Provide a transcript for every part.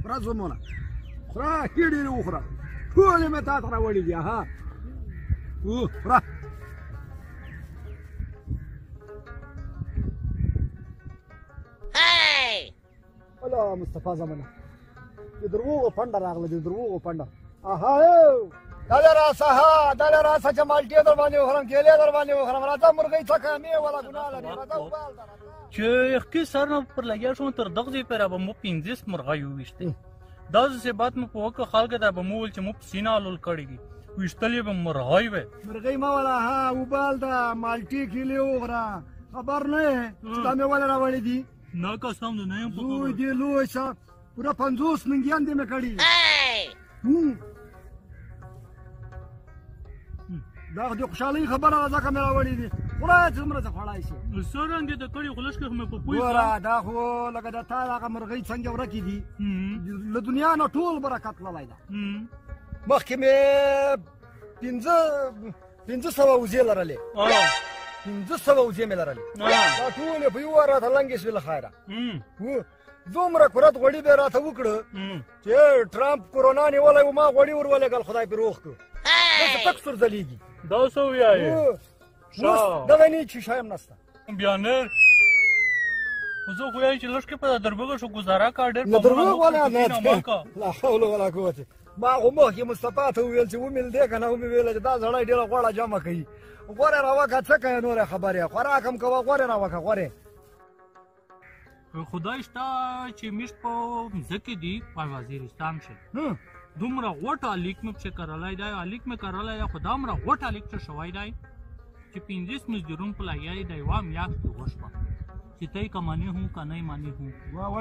خورا زمونه خورا ښې ډېرې وخوره ټولې مې تا ته راوړي دي ها خورا الله مصطفی زمانه د دروغو پنډه راغله د دروغو پنډه اها دا دې راسه ها دا دې راسه چې مالټې در باندې وخورم کیلې در باندې وخورم راځه مرغۍ څه کامې ولا ګناه لري راځه وبال چې اخکې سر نه پر لګیا شوم تر دغه ځای پورې به مو 15 مرغۍ وویشتې دا داسې بات مو په وکړه خلکو ته به مو وویل چې مو په سینه حلول کړي دي ویشتلې به مرغۍ وې مرغۍ مه وله ها وبال ده مالټې کیلې وخوره خبر نه یې چې دا مې ولې راوړې دي نه قسم دې نه یم په لوی دې لوی شه پوره 50 ننګیان دې مې کړي دا د خوشحالۍ خبره ده ځکه مې راوړې دي خوره چې څومره څه خوړای شي څه رنګ یې د کړي خو لږ مې په پوه ګوره دا خو لکه د تا دغه مرغۍ څنګه ورکې دي له دنیا نه ټول برکت تللی ده مخکې مې 500 وزې لرلې 500 وزې مې لرلې دا ټولې په یو وار راته لنګې شوې له خیره دومره قرت غوړي به راته وکړه چې ټرمپ کرونا نیولی و ما غوړي ور ولېږل خدای پرې روغ کړو داسې تک سر ځلیږي دا څه وایې اوس دغه نه چې شی هم نشته بیا نه خو زه خو وایم چې لږ کې په دربغه شو ګزاره کا ډېر له دربغ ولا نه لا حول ولا قوت ما خو مخکې مصطفی ته وویل چې ومیل دی که نه ومې ویل چې دا سړی ډېره غوړه جمع کوي غوړې راوکړه څه کوې نورې خبرې خوراک هم کوه غوړې راوکړه غوړې خدای شته چې میشت په مځکې دي په وزیرستان کښې دومره غوټ الیک مې پکښې کرلی دی الیک مې کرلی دی خو دومره غوټ الیک څه شوی دی چې 15 مزدورون په لګیا دي د یوه میاشت یې وشوه چې ته یې که منې هو که نه یې منې هو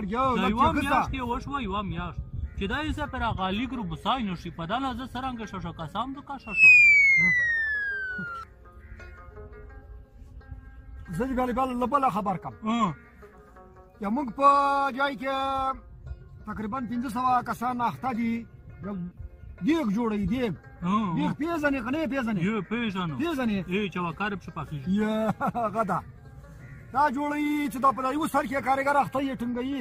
د یوه میاشت یې وشوه یوه میاشت چې دا یې څه پرې هغه الیک رو بسای نه شي په دا نه زه څرنګه ششه کسام دو که ششو زه دې بیا له بله خبر کړم زموږ په ځای کې تقریبا 500 کسان اخته دي دیګ جوړوي دیګ پېژنې که نه یې پېژنې پېژنې چې وکار پسې پخېږي هغه ده دا جوړوي چې دا په یو سر کې کارګر اخته یې ټنګوي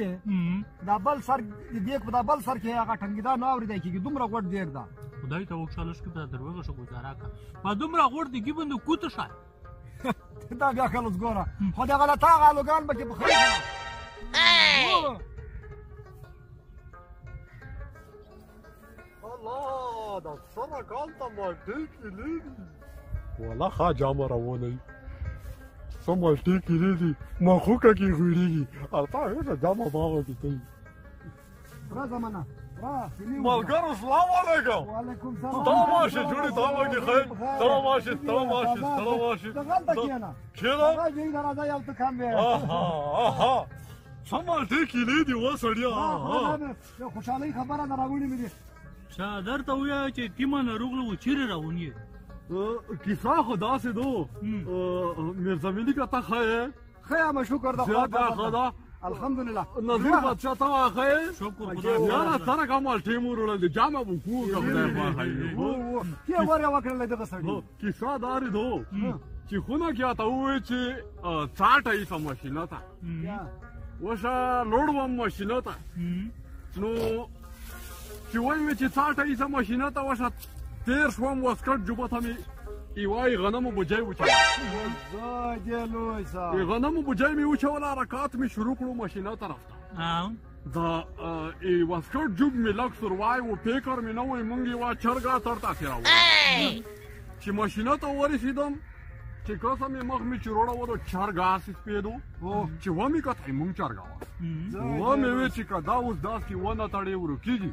دا بل سر دیګ په دا بل سر کې هغه ټنګېدا نه اورېدی کېږي دومره غوټ دیګ ده خدای ته وکړه لږ کې په دروغه شو ګزاره کړه په دومره غوټ دیګي باندې کوته شای دا بیا کله ګوره خو دغه له تا هغه الوګان به کې پخوي الله دا سره کال ته مالټې کیلې دي والله ښه جامه روانوي څه مالټې کیلې دي مخوکه کې غوړېږي البته هېڅه جامه باغه کې کوي را زمانه ملګرو سلام علیکم وعلیکم سلام سلام ماشي جوړې سلام علیکم خیر سلام ماشي سلام ماشي سلام ماشي دغلته کښېنه کښېنه هغه جوړ راځه یو څه کم دی څه مالټې کیلې دي و سړیه یو خوشحالۍ خبره ده راوړې مې دي شادر ته ووایه چې تیمه ناروغله و چیرې روان یې کیسه خو داسې دو میرزمیني که ته ښه یې ښه یم شکر ده زیاته ښه ده الحمدلله نظیر بادشاه ته ښه یې شکر خدای یاره سره که مالټې مو وروړل دي جامه به کوو که خدای پاک کې ور یې وکړلی دغه سړي کیسه دارې دو چې خونه کې راته ووایي چې څاټه ایسه ماشینه ته وشه لوړ وم ماشینه ته نو چې وایي مې چې څاټه ایسه ماشینه ته وشه تېر شوم واسکټ جوبه ته مې ایوای غنمو بوجۍ وچوله غنمو بوجۍ مې وچوله حرکات مې شروع کړو ماشینه طرف ته دا واسکټ جوب مې لږ سروای و پیکر مې نه وای مونږ یوه چرګه ترته تېروله چې ماشینه ته ورسېدم چې کسه مې مخ مې چې روړه وه چرګه هسې سپېدو چې ومې کتئ مونږ چرګه وه ومې وې چې که دا اوس داسې ونه تړې ورکېږي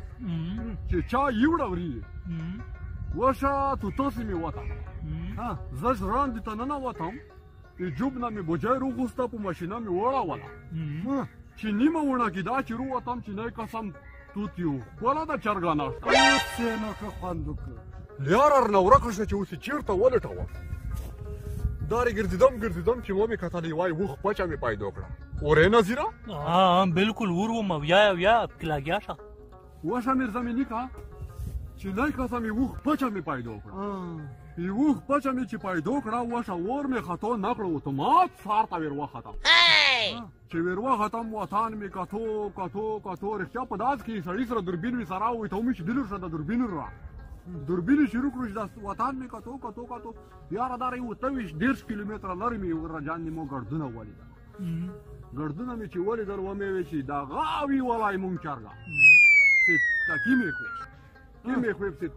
چې چا یوړه ورېږي وشه توتاسې مې وتړله زه ژرندې ته ننوتم جوب نه مې بوجۍ روغوسته په ماشینه مې وړوله چې نیمه وڼه کې دا چې رووتم چې نه قسم توت یو ښکله ده چرګه نشته اوسې نو که خوند وکړه لیار رانه ورکه شوه چې اوس یې چېرته ولټوم دارې ګرځېدم چې ومې کتلې وای وخ پچه مې پیدا کړه اورې نظیره بالکل ور وم اویا پکې لګیا شه وشه میرزمیني که چې نه قسم یې وخ پچه مې پیدا کړه وخ پچه مې چې پیدا کړه وشه اور مې خطا نه کړه اتومات سار ته ور وختم چې وروخت هم وطن مې کتو رښتیا په داس کې سړي سره دوربین مې سره ووایي ته ومې چې دلر شه د دوربین را دوربین یې شروع کړو چې دا وطن مې کتو یاره دا یو 23 کیلومتره لرې مې ور جان مو ګردونه ولیدل ګردونه مې چې ولیدل ومې وی چې دا غاوي ولای مونږ چرګه چې تکې مې خو چې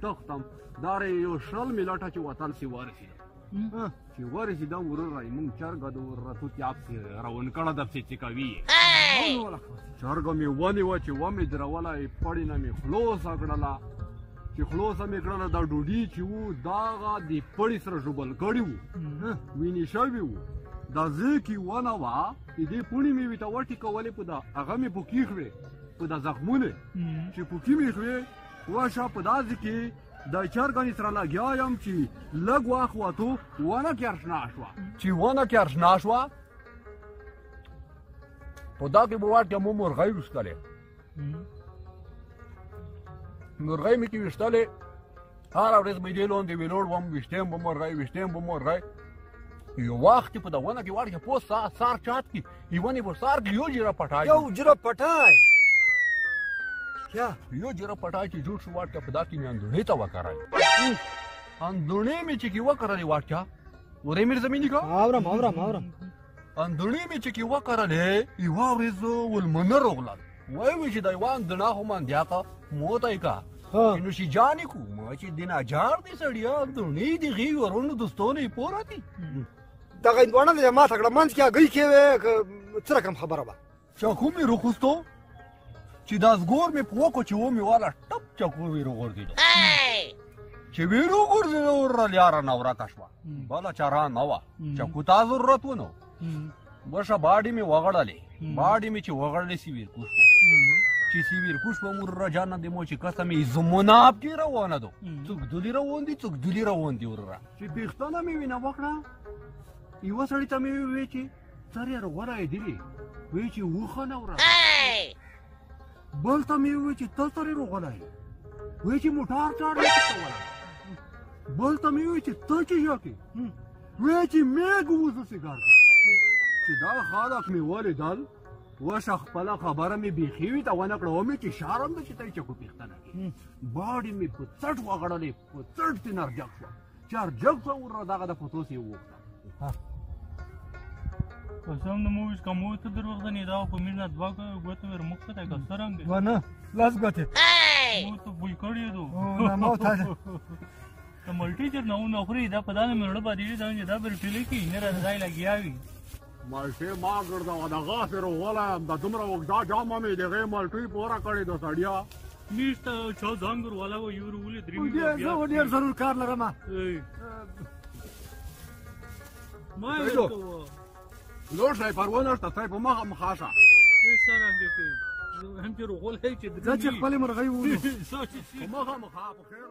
تختم دا یو شل میلاټه چې وطن سی ورسېده چې ورسېدم ورور مونږ چرګه د ورته تیاب سي روان کړه د چې کوي چرګه مې ونیوه چې ومې درولای پړې نه مې خلوصه کړله چې خلوصه مې کړله دا ډوډۍ چې وو داغه د پړې سره ژوبل کړي وو وینې شوي وو دا ځای کې ونه وه چې دې پوڼې مې ورته وټېکولې په دا هغه مې پوکې شوې په دا زخمونه چې پوکې مې شوې واشه په دا ځای کې د چرګانې سره لګیا یم چې لږ وخت وتو ونه کې اشنا شوه چې ونه کې اشنا شوه په دا کې به واټ کې مو مرغۍ ویشتلې مرغۍ مې چې ویشتلې هره ورځ مې دې لاندې ویلوړ وم ویشتم به مرغۍ یو وخت په دا ونه کې واټ کې پوست سار چات کې یونې به سار کې یو جیره پټای یو جیره پټای چې جوړ شو واټ په دا کې مې اندونې ته وکړای اندونې مې چې کې وکړلې واټ ورې مې زمینی کا اورم اندونې مې چې کې وکړلې یو ورځ ولمنر وغلل وای چې دا وان دنا خو مان دیاکا موتای کا نو شي جانې کو ما چې دینا جار دي سړیا اندونې دی غي ورونو دوستونه پوراتي دا غوڼه دې ما تکړه منځ کې گئی کې څه رقم خبره وه چاکو مې روخستو چې دا زګور مې په وکړو چې ومې والا ټپ چاکو وې روغورځېدو چې وې روغورځېدو ورل یاره نه ورکه شوه بله چاره نه وه چاکو ته ضرورت ونه بشه باډې مې وغړلې چې وغړلې سیویرکوش وه چې سیویرکوش به مو رجانه دې مو چې کسه مې زمناب کې روانه دو څوک دلي روان دي ورره چې بېختانه مې وینه وکړه یوه سړي ته مې وویل چې سر یې روغره یې دلې وی چې وښه نه وره بل ته مې وویل چې ته سر یې روغله یې وی چې موټر چار نه کوله بل ته مې وویل چې ته چې یاکې وی چې میږ وزه سیګار چې دا خلک مې ولیدل وشه خپله خبره مې بیخي وي ته ونه کړه ومې چې شرم ده چې ته یې چکو پېښتنه کې باډې مې په څټ وغړلې په څټ تې نرجک شوه چې ارجک شوه ورره دغه د فوتوس یې ووښته قسم د موویش که مو ته دروغ زنې دا خو مینه دوه ګوتې ور مخ ته که څه رنګ دی ونه لاس ګوتې مو ته بوی کړی دو د ملټي چې نه ونه خوري دا په دانه مړه باندې دا چې دا بر ټلې کې نه راځي لګیا وي مالټي ما ګرځا دا غافر ولا د دومره وګدا جامه مې دغه مالټي پورا کړی دو سړیا میسته چا ځانګر والا و یو ولې درې زه ډېر ضرور کار لرم ما لوړ شي پرونه شته په مخه مخاشه څه څنګه کې هم چې روغول هي چې زه چې خپل مرغۍ وونو په مخه مخا په خیر